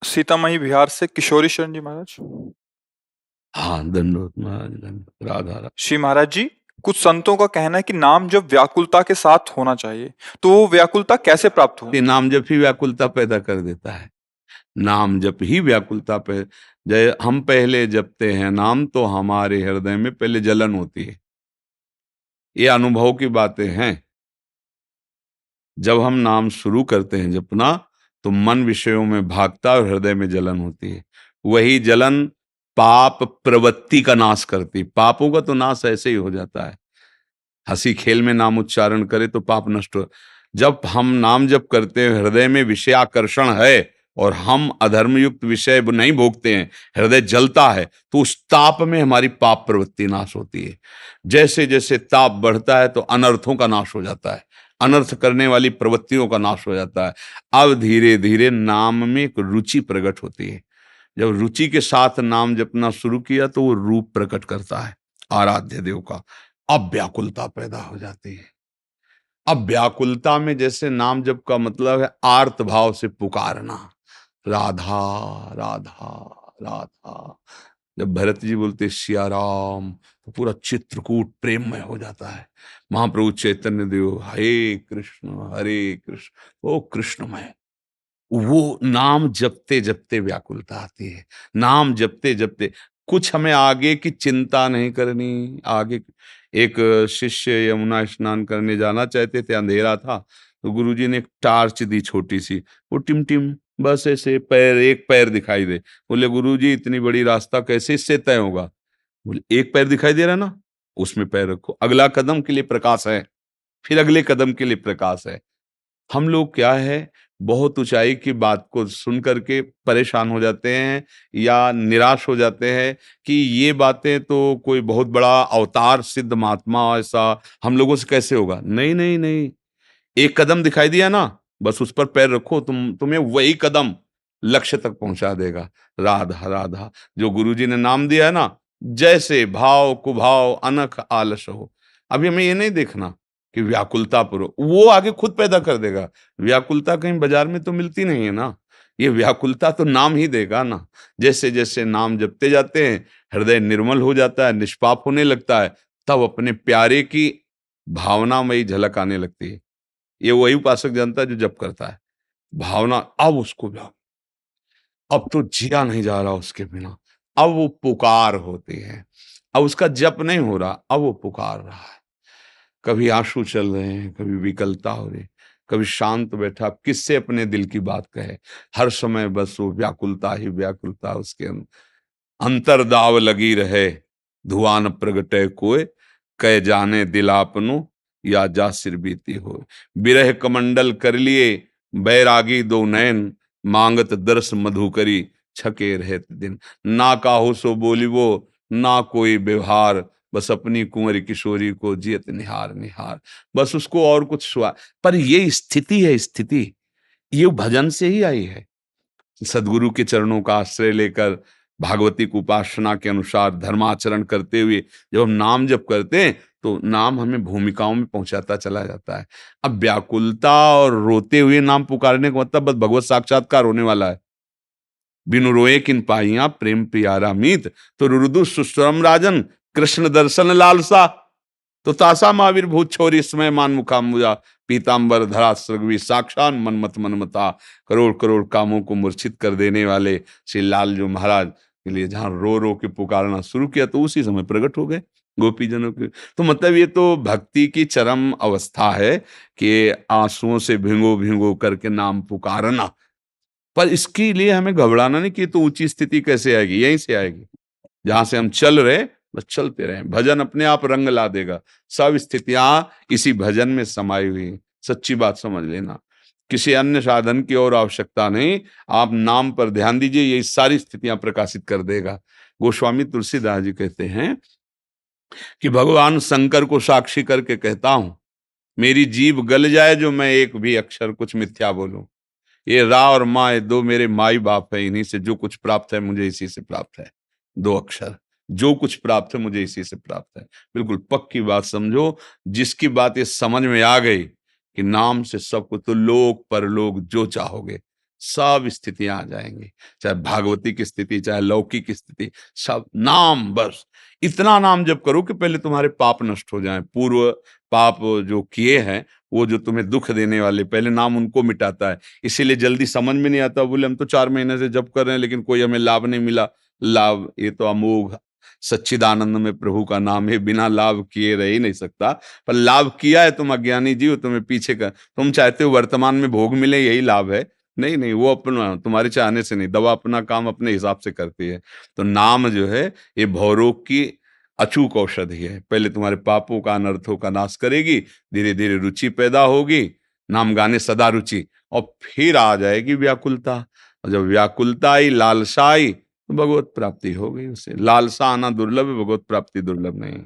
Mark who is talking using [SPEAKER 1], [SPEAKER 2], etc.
[SPEAKER 1] सीतामढ़ी बिहार से किशोरी शरण जी महाराज।
[SPEAKER 2] हाँ, दंडोत महाराज, दंडोत। राधा राधा।
[SPEAKER 1] श्री महाराज जी, कुछ संतों का कहना है कि नाम जब व्याकुलता के साथ होना चाहिए, तो वो व्याकुलता कैसे प्राप्त हो?
[SPEAKER 2] ये नाम जप ही व्याकुलता पैदा कर देता है। नाम जप ही व्याकुलता पे जय हम पहले जपते हैं नाम तो हमारे हृदय में पहले जलन होती है। ये अनुभव की बातें हैं। जब हम नाम शुरू करते हैं जपना तो मन विषयों में भागता और हृदय में जलन होती है। वही जलन पाप प्रवृत्ति का नाश करती। पापों का तो नाश ऐसे ही हो जाता है। हंसी खेल में नाम उच्चारण करे तो पाप नष्ट हो। जब हम नाम जप करते हैं, हृदय में विषयाकर्षण है और हम अधर्म युक्त विषय नहीं भोगते हैं, हृदय जलता है, तो उस ताप में हमारी पाप प्रवृत्ति नाश होती है। जैसे जैसे ताप बढ़ता है तो अनर्थों का नाश हो जाता है, अनर्थ करने वाली प्रवृत्तियों का नाश हो जाता है। अब धीरे धीरे नाम में एक रुचि प्रकट होती है। जब रुचि के साथ नाम जपना शुरू किया तो वो रूप प्रकट करता है आराध्य देव का। अब व्याकुलता पैदा हो जाती है। अब व्याकुलता में जैसे नाम जप का मतलब है आर्त भाव से पुकारना, राधा राधा राधा। जब भरत जी बोलते सिया राम तो पूरा चित्रकूट प्रेममय हो जाता है। महाप्रभु चैतन्य देव हरे कृष्ण ओ कृष्णमय। वो नाम जपते जपते व्याकुलता आती है। नाम जपते जपते कुछ हमें आगे की चिंता नहीं करनी। आगे एक शिष्य यमुना स्नान करने जाना चाहते थे, अंधेरा था, तो गुरुजी ने एक टार्च दी छोटी सी, वो टिम टिम बस ऐसे पैर, एक पैर दिखाई दे। बोले गुरुजी इतनी बड़ी रास्ता कैसे इससे तय होगा? बोले एक पैर दिखाई दे रहा ना, उसमें पैर रखो, अगला कदम के लिए प्रकाश है, फिर अगले कदम के लिए प्रकाश है। हम लोग क्या है, बहुत ऊंचाई की बात को सुन करके परेशान हो जाते हैं या निराश हो जाते हैं कि ये बातें तो कोई बहुत बड़ा अवतार सिद्ध महात्मा ऐसा हम लोगों से कैसे होगा। नहीं नहीं नहीं, एक कदम दिखाई दिया ना, बस उस पर पैर रखो, तुम्हें वही कदम लक्ष्य तक पहुंचा देगा। राधा राधा जो गुरुजी ने नाम दिया है ना, जैसे भाव कुभाव अनख आलस हो। अभी हमें ये नहीं देखना कि व्याकुलता पुरो, वो आगे खुद पैदा कर देगा। व्याकुलता कहीं बाजार में तो मिलती नहीं है ना, ये व्याकुलता तो नाम ही देगा ना। जैसे जैसे नाम जपते जाते हैं, हृदय निर्मल हो जाता है, निष्पाप होने लगता है, तब अपने प्यारे की भावनामयी झलक आने लगती है। ये वही उपासक जानता है जो जप करता है। भावना अब उसको अब तो जिया नहीं जा रहा उसके बिना। अब वो पुकार होती है। अब उसका जप नहीं हो रहा, अब वो पुकार रहा है। कभी आंसू चल रहे हैं, कभी विकलता हो रही, कभी शांत बैठा, अब किससे अपने दिल की बात कहे। हर समय बस वो व्याकुलता ही व्याकुलता उसके अंतर्दाव लगी रहे। धुआं न प्रगटे कोय, कह जाने दिल आपनो, या जा सिर बीती हो। बिरह कमंडल कर लिए बैरागी दो नैन, मांगत दर्श मधुकरी, छके रहत दिन। ना काहू सो बोलिबो, ना कोई व्यवहार, बस अपनी कुंवरी किशोरी को जियत निहार निहार। बस उसको और कुछ सुआ। पर ये स्थिति है, स्थिति ये भजन से ही आई है। सदगुरु के चरणों का आश्रय लेकर भागवती की उपासना के अनुसार धर्माचरण करते हुए जब हम नाम जप करते हैं तो नाम हमें भूमिकाओं में पहुंचाता चला जाता है। अब व्याकुलता और रोते हुए नाम पुकारने का मतलब बस भगवत साक्षात्कार होने वाला है। बिनु रोए किन पाइया प्रेम प्यारा मीत, तो रुदु सुश्रम राजन, कृष्ण दर्शन लालसा। तो तासा महावीर भूत छोरी समय मान मुखाम्बुजा, पीताम्बर धरा सृगवी साक्षान मनमत मनमता। करोड़ करोड़ कामों को मूर्छित कर देने वाले श्री लाल जो महाराज के लिए जहां रो रो के पुकारना शुरू किया तो उसी समय प्रकट हो गए गोपीजनों के। तो मतलब ये तो भक्ति की चरम अवस्था है कि आंसुओं से भिंगो भिंगो करके नाम पुकारना। पर इसके लिए हमें घबराना नहीं कि तो ऊंची स्थिति कैसे आएगी, यहीं से आएगी जहां से हम चल रहे, बस चलते रहें। भजन अपने आप रंग ला देगा। सब स्थितियां इसी भजन में समाई हुई हैं। सच्ची बात समझ लेना, किसी अन्य साधन की और आवश्यकता नहीं। आप नाम पर ध्यान दीजिए, ये सारी स्थितियां प्रकाशित कर देगा। गोस्वामी तुलसीदास जी कहते हैं कि भगवान शंकर को साक्षी करके कहता हूं, मेरी जीभ गल जाए जो मैं एक भी अक्षर कुछ मिथ्या बोलूं। ये रा और माँ, ये दो मेरे माई बाप है, इन्हीं से जो कुछ प्राप्त है मुझे इसी से प्राप्त है। दो अक्षर, जो कुछ प्राप्त है मुझे इसी से प्राप्त है। बिल्कुल पक्की बात समझो। जिसकी बात ये समझ में आ गई कि नाम से सब कुछ, तो लोक परलोक जो चाहोगे सब स्थितियां आ जाएंगी, चाहे भागवती की स्थिति, चाहे लौकिक की स्थिति, सब नाम, बस इतना नाम जप करो कि पहले तुम्हारे पाप नष्ट हो जाएं। पूर्व पाप जो किए हैं, वो जो तुम्हें दुख देने वाले, पहले नाम उनको मिटाता है। इसीलिए जल्दी समझ में नहीं आता, बोले हम तो 4 महीने से जप कर रहे हैं लेकिन कोई हमें लाभ नहीं मिला। लाभ, ये तो अमोघ सच्चिदानंद में प्रभु का नाम है, बिना लाभ किए रह ही नहीं सकता। पर लाभ किया है, तुम अज्ञानी जीव, तुम्हें पीछे का, तुम चाहते हो वर्तमान में भोग मिले, यही लाभ है। नहीं नहीं, वो अपना तुम्हारे चाहने से नहीं, दवा अपना काम अपने हिसाब से करती है। तो नाम जो है ये भवरोग की अचूक औषधि है। पहले तुम्हारे पापों का, अनर्थों का नाश करेगी, धीरे धीरे रुचि पैदा होगी, नाम गाने सदा रुचि, और फिर आ जाएगी व्याकुलता। और जब व्याकुलता आई, लालसा आई, तो भगवत प्राप्ति हो गई। उसे लालसा आना दुर्लभ है, भगवत प्राप्ति दुर्लभ नहीं।